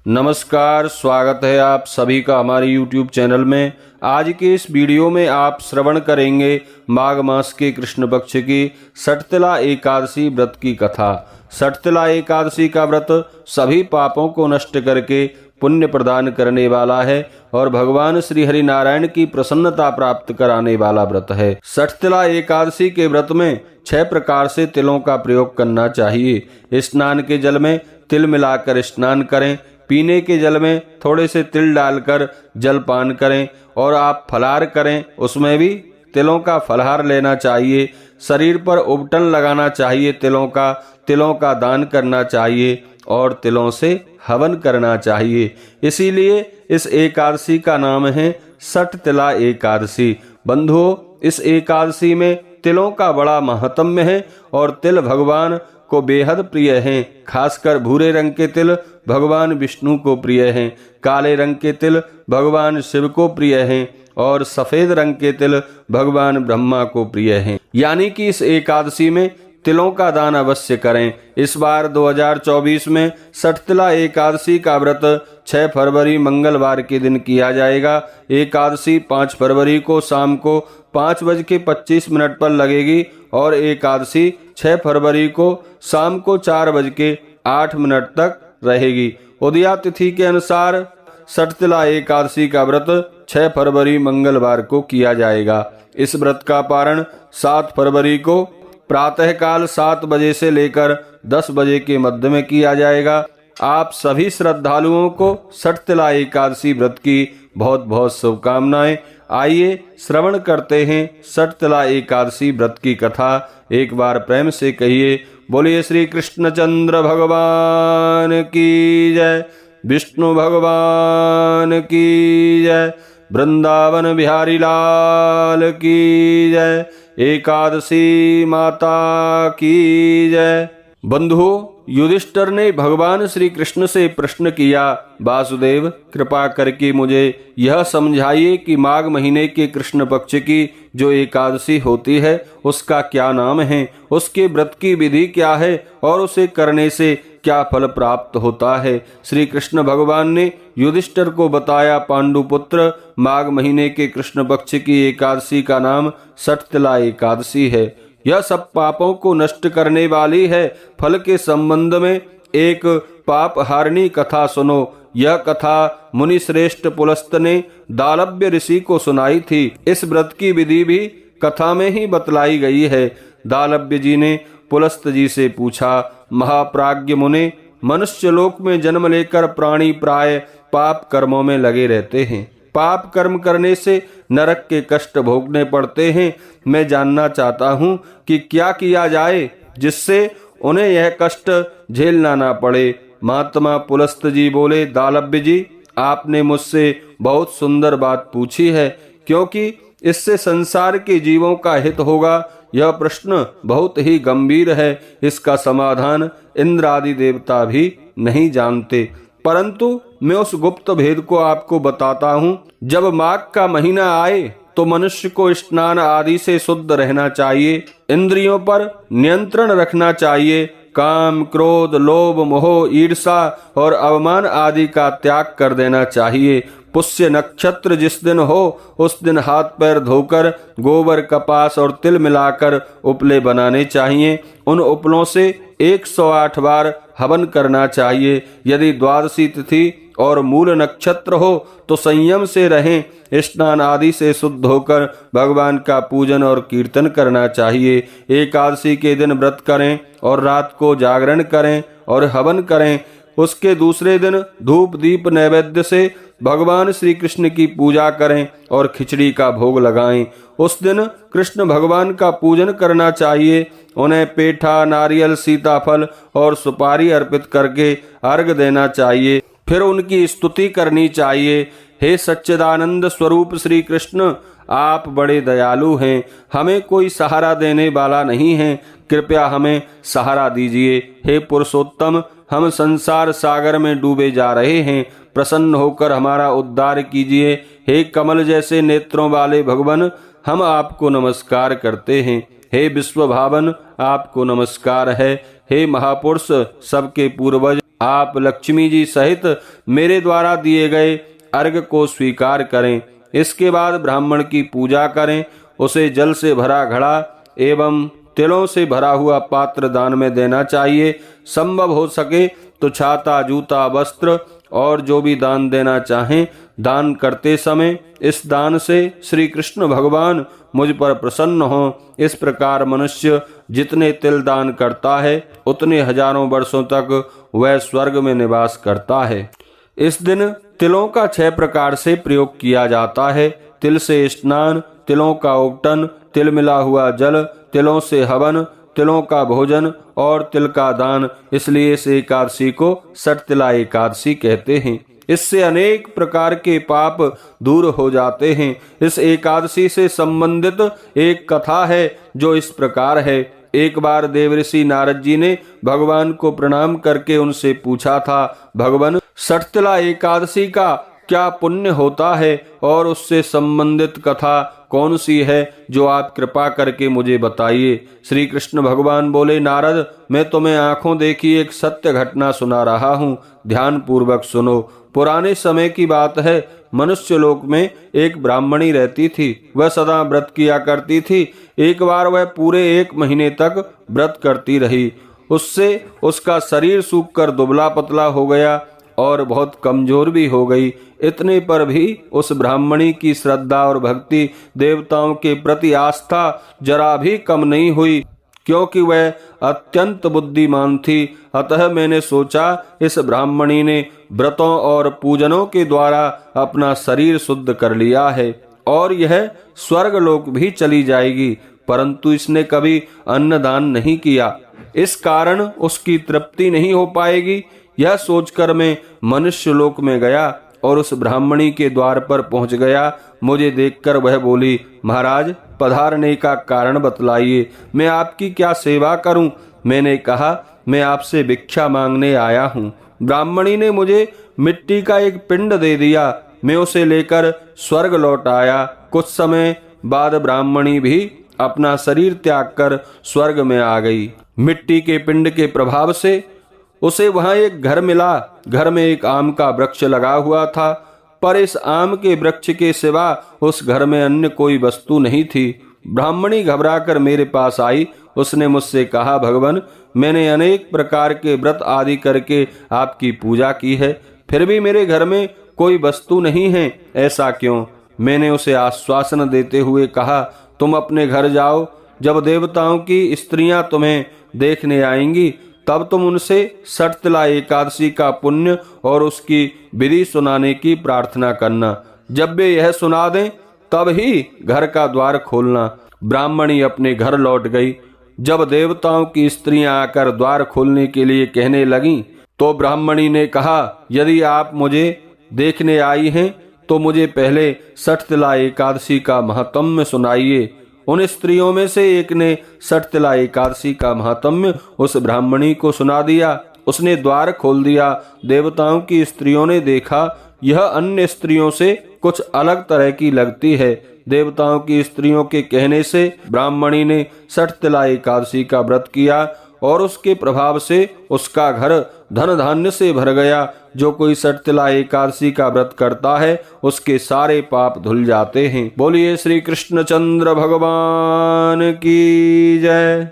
नमस्कार, स्वागत है आप सभी का हमारे YouTube चैनल में। आज के इस वीडियो में आप श्रवण करेंगे माघ मास के कृष्ण पक्ष की सठतिला एकादशी व्रत की कथा। सठतिला एकादशी का व्रत सभी पापों को नष्ट करके पुण्य प्रदान करने वाला है और भगवान श्री हरि नारायण की प्रसन्नता प्राप्त कराने वाला व्रत है। सठतिला एकादशी के व्रत में 6 प्रकार से तिलों का प्रयोग करना चाहिए। स्नान के जल में तिल मिलाकर स्नान करें, पीने के जल में थोड़े से तिल डालकर जलपान करें और आप फलाहार करें, उसमें भी तिलों का फलाहार लेना चाहिए। शरीर पर उबटन लगाना चाहिए, तिलों का दान करना चाहिए और तिलों से हवन करना चाहिए। इसीलिए इस एकादशी का नाम है सठतिला एकादशी। बंधुओं, इस एकादशी में तिलों का बड़ा महात्म्य है और तिल भगवान को बेहद प्रिय हैं। खासकर भूरे रंग के तिल भगवान विष्णु को प्रिय हैं, काले रंग के तिल भगवान शिव को प्रिय हैं और सफेद रंग के तिल भगवान ब्रह्मा को प्रिय हैं। यानी कि इस एकादशी में तिलों का दान अवश्य करें। इस बार 2024 में सठतिला एकादशी का व्रत 6 फरवरी मंगलवार के दिन किया जाएगा। एकादशी 5 फरवरी को शाम को 5:25 पर लगेगी और एकादशी 6 फरवरी को शाम को 4:08 तक रहेगी। उदया तिथि के अनुसार सठतिला एकादशी का व्रत 6 फरवरी मंगलवार को किया जाएगा। इस व्रत का पारण 7 फरवरी को प्रातःकाल 7 बजे से लेकर 10 बजे के मध्य में किया जाएगा। आप सभी श्रद्धालुओं को सठतिला एकादशी व्रत की बहुत बहुत शुभकामनाएं। आइए श्रवण करते हैं सठतिला एकादशी व्रत की कथा। एक बार प्रेम से कहिए, बोलिए श्री कृष्णचंद्र भगवान की जय, विष्णु भगवान की जय, वृंदावन बिहारी लाल की जय, एकादशी माता की जय। बंधुओं, युधिष्ठिर ने भगवान श्री कृष्ण से प्रश्न किया, वासुदेव कृपा करके मुझे यह समझाइए कि माघ महीने के कृष्ण पक्ष की जो एकादशी होती है उसका क्या नाम है, उसके व्रत की विधि क्या है और उसे करने से क्या फल प्राप्त होता है। श्री कृष्ण भगवान ने युधिष्ठिर को बताया, पांडुपुत्र, माघ महीने के कृष्ण पक्ष की एकादशी का नाम सठतिला एकादशी है। यह सब पापों को नष्ट करने वाली है। फल के संबंध में एक पाप हारिणी कथा सुनो। यह कथा मुनि श्रेष्ठ पुलस्त ने दालव्य ऋषि को सुनाई थी। इस व्रत की विधि भी कथा में ही बतलाई गई है। दालव्य जी ने पुलस्त जी से पूछा, महाप्राज्ञ मुने, मनुष्य लोक में जन्म लेकर प्राणी प्राय पाप कर्मों में लगे रहते हैं। पाप कर्म करने से नरक के कष्ट भोगने पड़ते हैं। मैं जानना चाहता हूँ कि क्या किया जाए जिससे उन्हें यह कष्ट झेलना ना पड़े। महात्मा पुलस्त जी बोले, दालव्य जी, आपने मुझसे बहुत सुंदर बात पूछी है, क्योंकि इससे संसार के जीवों का हित होगा। यह प्रश्न बहुत ही गंभीर है। इसका समाधान इंद्र आदि देवता भी नहीं जानते, परंतु मैं उस गुप्त भेद को आपको बताता हूँ। जब माघ का महीना आए तो मनुष्य को स्नान आदि से शुद्ध रहना चाहिए, इंद्रियों पर नियंत्रण रखना चाहिए, काम, क्रोध, लोभ, मोह, ईर्षा और अवमान आदि का त्याग कर देना चाहिए। पुष्य नक्षत्र जिस दिन हो उस दिन हाथ पैर धोकर गोबर, कपास और तिल मिलाकर उपले बनाने चाहिए। उन उपलों से 108 बार हवन करना चाहिए। यदि द्वादशी तिथि और मूल नक्षत्र हो तो संयम से रहें। स्नान आदि से शुद्ध होकर भगवान का पूजन और कीर्तन करना चाहिए। एकादशी के दिन व्रत करें और रात को जागरण करें और हवन करें। उसके दूसरे दिन धूप दीप नैवेद्य से भगवान श्री कृष्ण की पूजा करें और खिचड़ी का भोग लगाएं। उस दिन कृष्ण भगवान का पूजन करना चाहिए। उन्हें पेठा, नारियल, सीताफल और सुपारी अर्पित करके अर्घ देना चाहिए। फिर उनकी स्तुति करनी चाहिए। हे सच्चिदानंद स्वरूप श्री कृष्ण, आप बड़े दयालु हैं, हमें कोई सहारा देने वाला नहीं है, कृपया हमें सहारा दीजिए। हे पुरुषोत्तम, हम संसार सागर में डूबे जा रहे हैं, प्रसन्न होकर हमारा उद्धार कीजिए। हे कमल जैसे नेत्रों वाले भगवान, हम आपको नमस्कार करते हैं। हे विश्व भावन, आपको नमस्कार है। हे महापुरुष, सबके पूर्वज, आप लक्ष्मी जी सहित मेरे द्वारा दिए गए अर्घ्य को स्वीकार करें। इसके बाद ब्राह्मण की पूजा करें। उसे जल से भरा घड़ा एवं तिलों से भरा हुआ पात्र दान में देना चाहिए। संभव हो सके तो छाता, जूता, वस्त्र और जो भी दान देना चाहें। दान करते समय इस दान से श्री कृष्ण भगवान मुझ पर प्रसन्न हों। इस प्रकार मनुष्य जितने तिल दान करता है उतने हजारों वर्षों तक वह स्वर्ग में निवास करता है। इस दिन तिलों का 6 प्रकार से प्रयोग किया जाता है। तिल से स्नान, तिलों का उपटन, तिल मिला हुआ जल, तिलों से हवन, तिलों का भोजन और तिल का दान। इसलिए इस एकादशी को सटतिला एकादशी कहते हैं। इससे अनेक प्रकार के पाप दूर हो जाते हैं। इस एकादशी से संबंधित एक कथा है जो इस प्रकार है। एक बार देवऋषि नारद जी ने भगवान को प्रणाम करके उनसे पूछा था, भगवान, सटतिला एकादशी का क्या पुण्य होता है और उससे संबंधित कथा कौन सी है जो आप कृपा करके मुझे बताइए। श्री कृष्ण भगवान बोले, नारद, मैं तुम्हें आंखों देखी एक सत्य घटना सुना रहा हूँ, ध्यान पूर्वक सुनो। पुराने समय की बात है। मनुष्य लोक में एक ब्राह्मणी रहती थी। वह सदा व्रत किया करती थी। एक बार वह पूरे 1 महीने तक व्रत करती रही। उससे उसका शरीर सूखकर दुबला पतला हो गया और बहुत कमजोर भी हो गई। इतने पर भी उस ब्राह्मणी की श्रद्धा और भक्ति, देवताओं के प्रति आस्था जरा भी कम नहीं हुई, क्योंकि वह अत्यंत बुद्धिमान थी। अतः मैंने सोचा इस ब्राह्मणी ने व्रतों और पूजनों के द्वारा अपना शरीर शुद्ध कर लिया है और यह स्वर्ग लोक भी चली जाएगी, परंतु इसने कभी अन्नदान नहीं किया, इस कारण उसकी तृप्ति नहीं हो पाएगी। यह सोचकर मैं मनुष्य लोक में गया और उस ब्राह्मणी के द्वार पर पहुंच गया। मुझे देखकर वह बोली, महाराज, पधारने का कारण बतलाइए, मैं आपकी क्या सेवा करूं? मैंने कहा, मैं आपसे भिक्षा मांगने आया हूं। ब्राह्मणी ने मुझे मिट्टी का एक पिंड दे दिया। मैं उसे लेकर स्वर्ग लौट आया। कुछ समय बाद ब्राह्मणी भी अपना शरीर त्याग कर स्वर्ग में आ गई। मिट्टी के पिंड के प्रभाव से उसे वहां एक घर मिला। घर में एक आम का वृक्ष लगा हुआ था, पर इस आम के वृक्ष के सिवा उस घर में अन्य कोई वस्तु नहीं थी। ब्राह्मणी घबराकर मेरे पास आई। उसने मुझसे कहा, भगवान, मैंने अनेक प्रकार के व्रत आदि करके आपकी पूजा की है, फिर भी मेरे घर में कोई वस्तु नहीं है, ऐसा क्यों? मैंने उसे आश्वासन देते हुए कहा, तुम अपने घर जाओ। जब देवताओं की स्त्रियां तुम्हें देखने आएंगी तब तुम उनसे सटतिला एकादशी का पुण्य और उसकी विधि सुनाने की प्रार्थना करना। जब वे यह सुना दें तब ही घर का द्वार खोलना। ब्राह्मणी अपने घर लौट गई। जब देवताओं की स्त्रियां आकर द्वार खोलने के लिए कहने लगीं, तो ब्राह्मणी ने कहा, यदि आप मुझे देखने आई हैं तो मुझे पहले सटतिला एकादशी का महात्म्य सुनाइए। उन स्त्रियों में से एक ने सटतिला एकादशी का महात्म्य उस ब्राह्मणी को सुना दिया। उसने द्वार खोल दिया। देवताओं की स्त्रियों ने देखा, यह अन्य स्त्रियों से कुछ अलग तरह की लगती है। देवताओं की स्त्रियों के कहने से ब्राह्मणी ने सटतिला एकादशी का व्रत किया और उसके प्रभाव से उसका घर धन धान्य से भर गया। जो कोई सटतिला एकादशी का व्रत करता है उसके सारे पाप धुल जाते हैं। बोलिए श्री कृष्णचंद्र भगवान की जय।